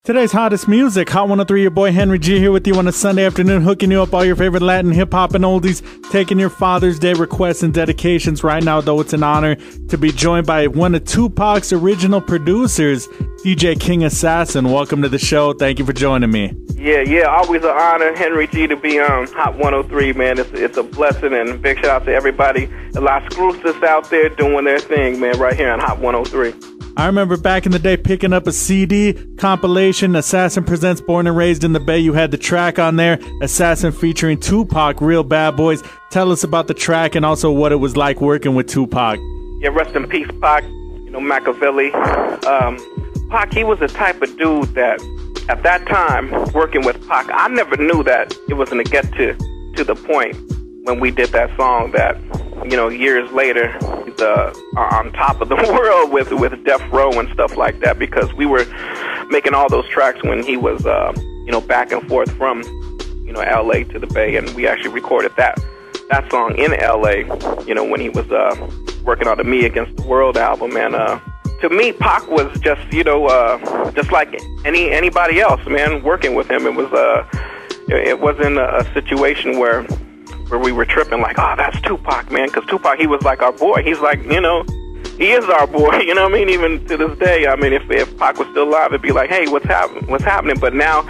Today's hottest music, Hot 103, your boy Henry G here with you on a Sunday afternoon, hooking you up all your favorite Latin hip-hop and oldies, taking your Father's Day requests and dedications. Right now, though, it's an honor to be joined by one of 2Pac's original producers, DJ King Assassin. Welcome to the show. Thank you for joining me. Yeah, always an honor, Henry G, to be on Hot 103, man. It's a blessing, and big shout out to everybody, the Las Cruces out there doing their thing, man, right here on Hot 103. I remember back in the day picking up a CD compilation, Assassin Presents Born and Raised in the Bay. You had the track on there, Assassin featuring 2Pac, Real Bad Boys. Tell us about the track and also what it was like working with 2Pac. Yeah, rest in peace, Pac. You know, Machiavelli. Pac, he was the type of dude that, at that time, working with Pac, I never knew that it was going to get to the point when we did that song that, you know, years later, he's on top of the world with Death Row and stuff like that, because we were making all those tracks when he was, you know, back and forth from, you know, L.A. to the Bay, and we actually recorded that song in L.A., you know, when he was working on the Me Against the World album. And to me, Pac was just, you know, just like anybody else, man, working with him. It wasn't a situation where we were tripping like, oh, that's Tupac, man, because Tupac, he was like our boy. He's like, you know, he is our boy, you know what I mean? Even to this day, I mean, if Pac was still alive, it'd be like, hey, what's happening? But now,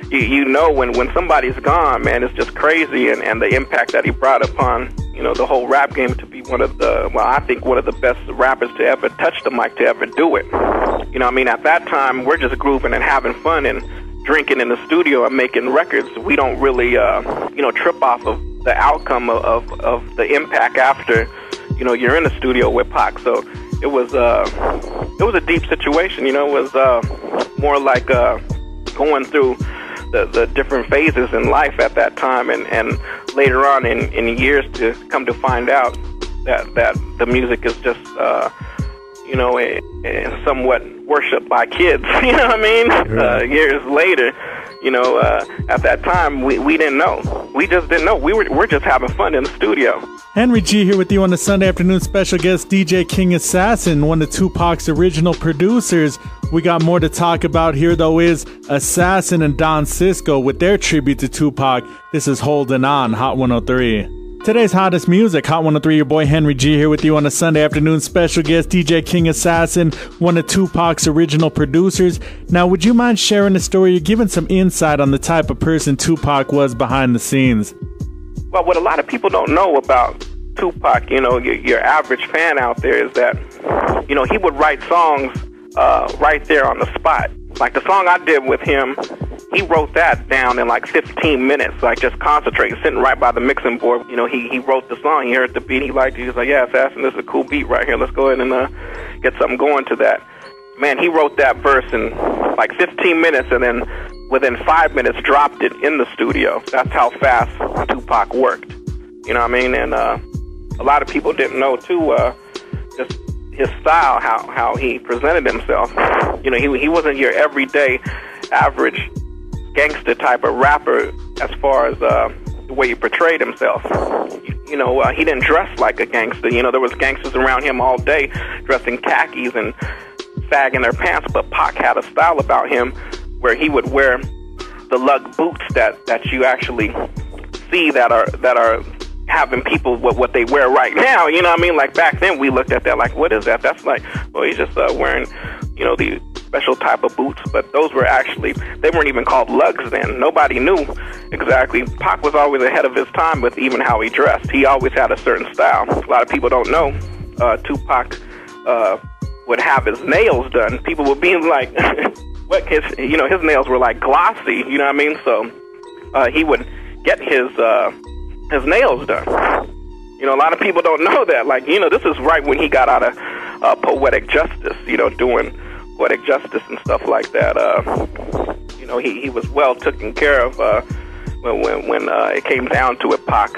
you know, when somebody's gone, man, it's just crazy, and the impact that he brought upon, you know, the whole rap game to be one of the, well, I think one of the best rappers to ever touch the mic, to ever do it. You know what I mean? At that time, we're just grooving and having fun and drinking in the studio and making records. We don't really, you know, trip off of the outcome of the impact after, you know, you're in the studio with Pac. So it was a deep situation, you know. It was more like going through the different phases in life at that time, and later on in years to come to find out that the music is just, you know, somewhat worshipped by kids, you know what I mean? Right. Years later, you know, at that time, we didn't know. We just didn't know. We're just having fun in the studio. Henry G here with you on the Sunday afternoon. Special guest DJ King Assassin, one of 2Pac's original producers. We got more to talk about here, though, is Assassin and Don Cisco with their tribute to Tupac. This is Holding On, Hot 103. Today's hottest music, Hot 103, your boy Henry G here with you on a Sunday afternoon. Special guest DJ King Assassin, one of 2Pac's original producers. Now, would you mind sharing the story? You're giving some insight on the type of person 2Pac was behind the scenes. Well, what a lot of people don't know about Tupac, you know, your average fan out there, is that, you know, he would write songs right there on the spot. Like the song I did with him, he wrote that down in like 15 minutes, like just concentrating, sitting right by the mixing board. You know, he wrote the song, he heard the beat, he liked it, he was like, yeah, Assassin, this is a cool beat right here, let's go ahead and get something going to that. Man, he wrote that verse in like 15 minutes, and then within 5 minutes dropped it in the studio. That's how fast Tupac worked. You know what I mean? And a lot of people didn't know too, just his style, how he presented himself. You know, he wasn't your everyday average gangster type of rapper as far as the way he portrayed himself. You know, he didn't dress like a gangster. You know, there was gangsters around him all day dressed in khakis and sagging their pants, but Pac had a style about him where he would wear the lug boots that you actually see that are having people what they wear right now. You know what I mean? Like back then we looked at that like, what is that? That's like, well, he's just wearing, you know, the special type of boots, but those were actually, they weren't even called lugs then. Nobody knew exactly. Pac was always ahead of his time with even how he dressed. He always had a certain style. A lot of people don't know Tupac would have his nails done. People would be like, what? His nails were like glossy, you know what I mean? So he would get his nails done. You know, a lot of people don't know that. Like, you know, this is right when he got out of Poetic Justice, you know, doing Poetic Justice and stuff like that. You know, he was well taken care of when it came down to it. Pac,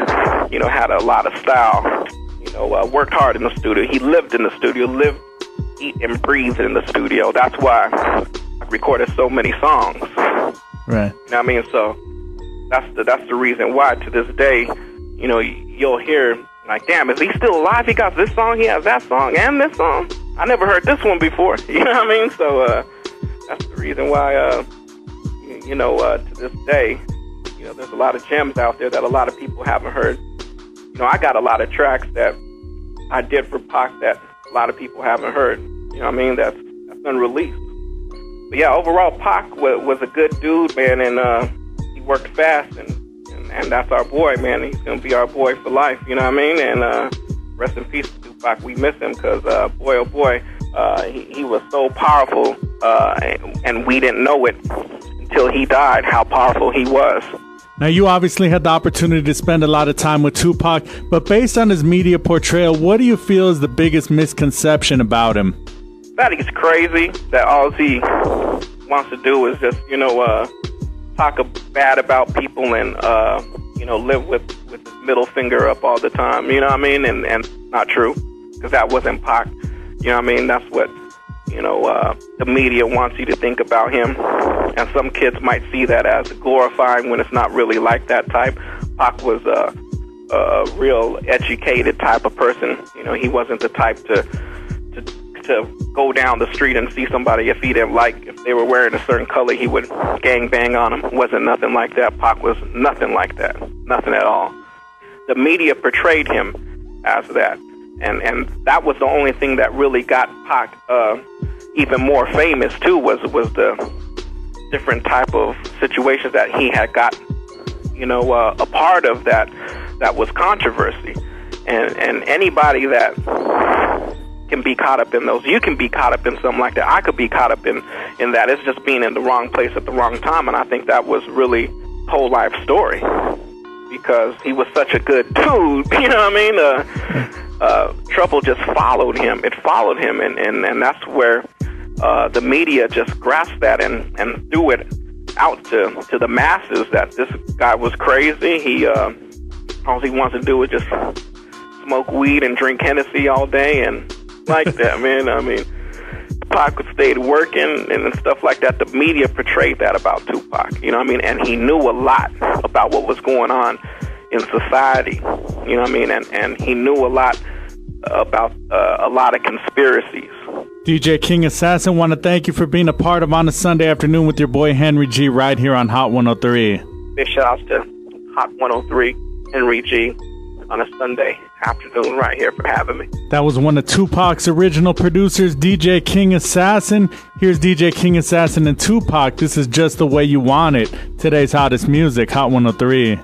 you know, had a lot of style. You know, worked hard in the studio. He lived in the studio, lived, eat, and breathed in the studio. That's why I recorded so many songs. Right. You know what I mean? So that's the reason why to this day, you know, you'll hear like, damn, is he still alive? He got this song, he has that song, and this song. I never heard this one before. You know what I mean? So that's the reason why to this day, there's a lot of gems out there that a lot of people haven't heard. I got a lot of tracks that I did for Pac that a lot of people haven't heard. That's unreleased. But yeah, overall, Pac was a good dude, man, and he worked fast, and that's our boy, man. He's gonna be our boy for life. And rest in peace, Tupac. We miss him because boy, oh boy, he was so powerful, and we didn't know it until he died. How powerful he was. Now, you obviously had the opportunity to spend a lot of time with Tupac, but based on his media portrayal, what do you feel is the biggest misconception about him? That he's crazy, that all he wants to do is just, talk bad about people and, live with his middle finger up all the time, and not true, because that wasn't Pac, that's what, the media wants you to think about him, and some kids might see that as glorifying when it's not really like that type. Pac was a real educated type of person. He wasn't the type to go down the street and see somebody if they were wearing a certain color, he would gang bang on them. Wasn't nothing like that. Pac was nothing like that. Nothing at all. The media portrayed him as that. And that was the only thing that really got Pac even more famous too, was the different type of situations that he had got, a part of that was controversy. And anybody that can be caught up in those, you can be caught up in something like that. I could be caught up in that. It's just being in the wrong place at the wrong time. And I think that was really whole life story, because he was such a good dude, trouble just followed him. It followed him, and that's where the media just grasped that and threw it out to the masses that this guy was crazy. All he wants to do is just smoke weed and drink Hennessy all day and like that, man. Pac stayed working and stuff like that. The media portrayed that about Tupac, and he knew a lot about what was going on in society, and he knew a lot about a lot of conspiracies. DJ King Assassin, want to thank you for being a part of On a Sunday Afternoon with your boy Henry G right here on Hot 103. Big shout out to Hot 103, Henry G, on a Sunday afternoon right here for having me. That was one of Tupac's original producers, DJ King Assassin. Here's DJ King Assassin and Tupac. This is Just the Way You Want It. Today's hottest music, Hot 103.